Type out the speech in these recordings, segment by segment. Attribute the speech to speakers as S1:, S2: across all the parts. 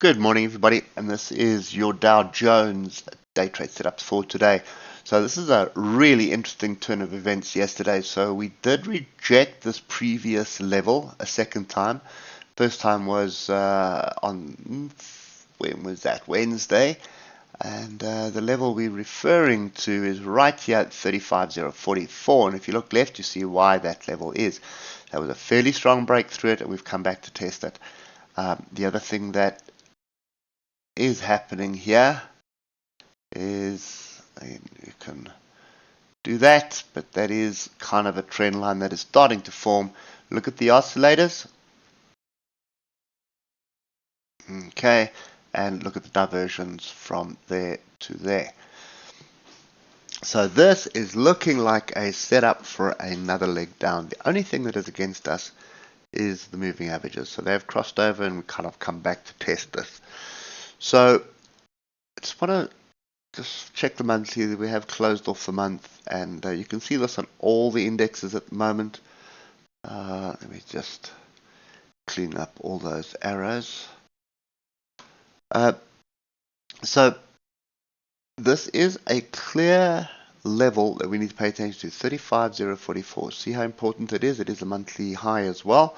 S1: Good morning, everybody, and this is your Dow Jones day trade setups for today. So this is a really interesting turn of events yesterday. So we did reject this previous level a second time. First time was on, when was that? Wednesday. And the level we're referring to is right here at 35,044. And if you look left, you see why that level is. That was a fairly strong break through it, and we've come back to test it. The other thing that is happening here is, you can do that, but that is kind of a trend line that is starting to form. Look at the oscillators. Okay, and look at the diversions from there to there. So this is looking like a setup for another leg down. The only thing that is against us is the moving averages. So they've crossed over and we kind of come back to test this. So I just want to check the monthly. We have closed off the month, and you can see this on all the indexes at the moment. Let me just clean up all those arrows. So this is a clear level that we need to pay attention to, 35,044. See how important it is? It is a monthly high as well,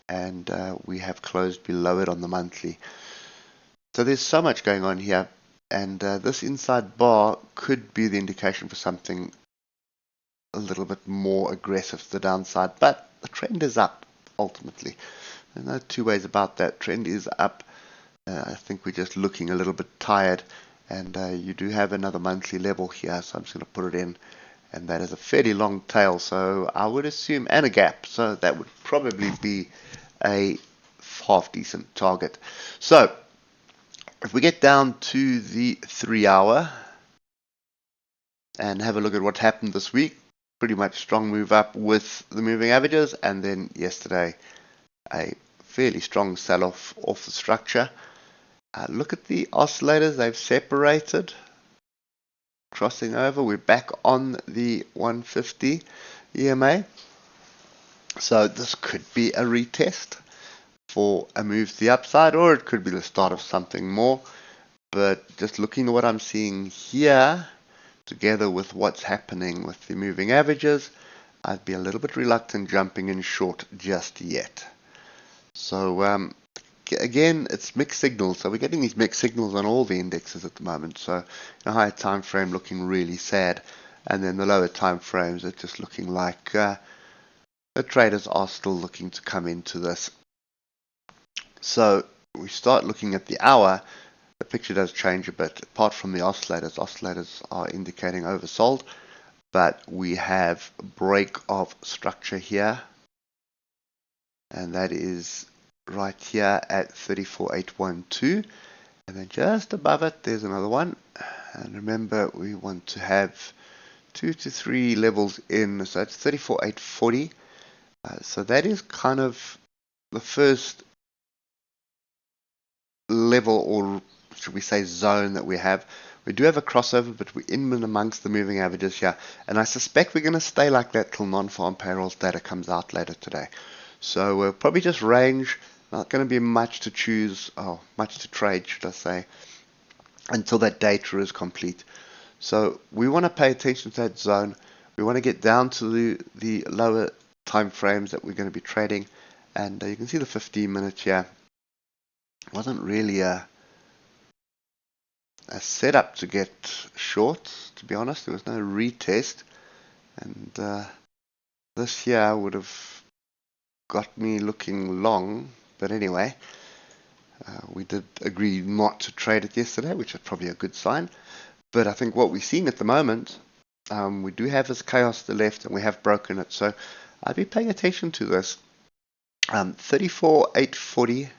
S1: and we have closed below it on the monthly. So there's so much going on here, and this inside bar could be the indication for something a little bit more aggressive to the downside, but the trend is up ultimately. There's no two ways about that. Trend is up. I think we're just looking a little bit tired, and you do have another monthly level here, so I'm just going to put it in, and that is a fairly long tail, so I would assume, and a gap, so that would probably be a half decent target. So if we get down to the 3 hour and have a look at what happened this week, pretty much strong move up with the moving averages, and then yesterday a fairly strong sell-off off the structure. Look at the oscillators, they've separated, crossing over. We're back on the 150 EMA, so this could be a retest for a move to the upside, or it could be the start of something more. But just looking at what I'm seeing here, together with what's happening with the moving averages, I'd be a little bit reluctant jumping in short just yet. So again, it's mixed signals. So we're getting these mixed signals on all the indexes at the moment. So in a higher time frame looking really sad, and then the lower time frames are just looking like the traders are still looking to come into this. So we start looking at the hour. The picture does change a bit. Apart from the oscillators are indicating oversold, but we have break of structure here, and that is right here at 34,812, and then just above it there's another one. And remember, we want to have 2 to 3 levels in, so it's 34,840. So that is kind of the first level, or should we say zone, that we have. We do have a crossover, but we're in and amongst the moving averages here, and I suspect we're going to stay like that till non-farm payrolls data comes out later today. So we'll probably just range, not going to be much to choose, much to trade, should I say, until that data is complete. So we want to pay attention to that zone. We want to get down to the lower time frames that we're going to be trading, and you can see the 15 minutes here. It wasn't really a setup to get short, to be honest. There was no retest, and this here would have got me looking long, but anyway, we did agree not to trade it yesterday, which is probably a good sign. But I think what we're seeing at the moment, we do have this chaos to the left, and we have broken it, so I'd be paying attention to this. 34,840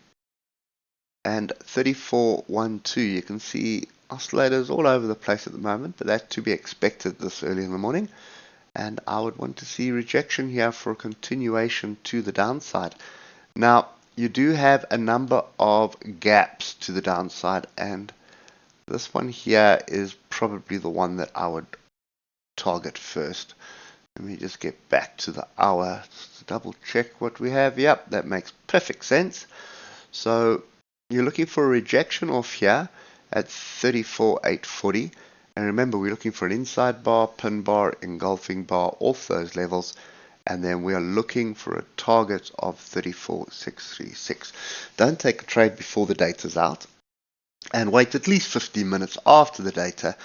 S1: and 34,12. You can see oscillators all over the place at the moment, but that's to be expected this early in the morning. And I would want to see rejection here for a continuation to the downside. Now, you do have a number of gaps to the downside, and this one here is probably the one that I would target first. Let me just get back to the hour just to double check what we have. Yep, that makes perfect sense. So you're looking for a rejection off here at 34,840. And remember, we're looking for an inside bar, pin bar, engulfing bar off those levels. And then we are looking for a target of 34,636. Don't take a trade before the data's out. And wait at least 15 minutes after the data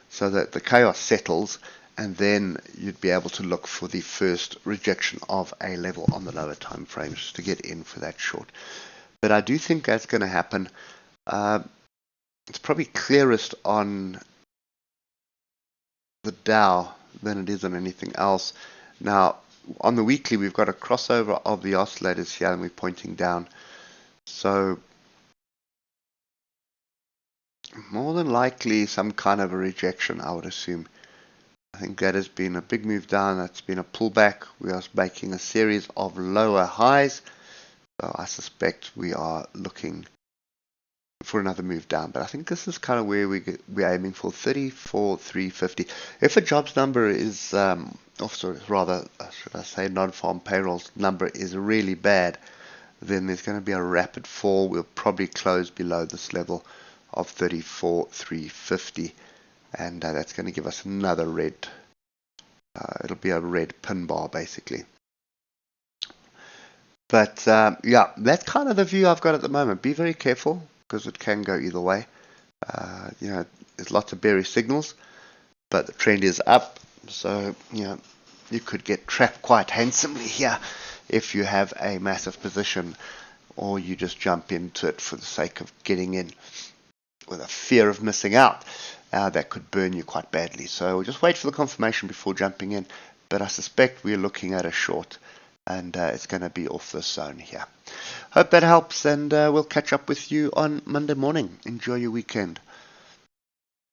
S1: so that the chaos settles, and then you'd be able to look for the first rejection of a level on the lower time frames to get in for that short. But I do think that's going to happen. It's probably clearest on the Dow than it is on anything else. Now, on the weekly, we've got a crossover of the oscillators here, and we're pointing down. So more than likely some kind of a rejection, I would assume. I think that has been a big move down. That's been a pullback. We are making a series of lower highs. So I suspect we are looking for another move down. But I think this is kind of where we're aiming for, 34,350. If a jobs number is, rather, should I say, non-farm payrolls number is really bad, then there's going to be a rapid fall. We'll probably close below this level of 34,350, and that's going to give us another red. It'll be a red pin bar basically. But yeah, that's kind of the view I've got at the moment. Be very careful because it can go either way. There's lots of bearish signals, but the trend is up, so you could get trapped quite handsomely here if you have a massive position, or you just jump into it for the sake of getting in with a fear of missing out. That could burn you quite badly. So we'll just wait for the confirmation before jumping in. But I suspect we're looking at a short, and it's going to be off this zone here. Hope that helps, and we'll catch up with you on Monday morning. Enjoy your weekend.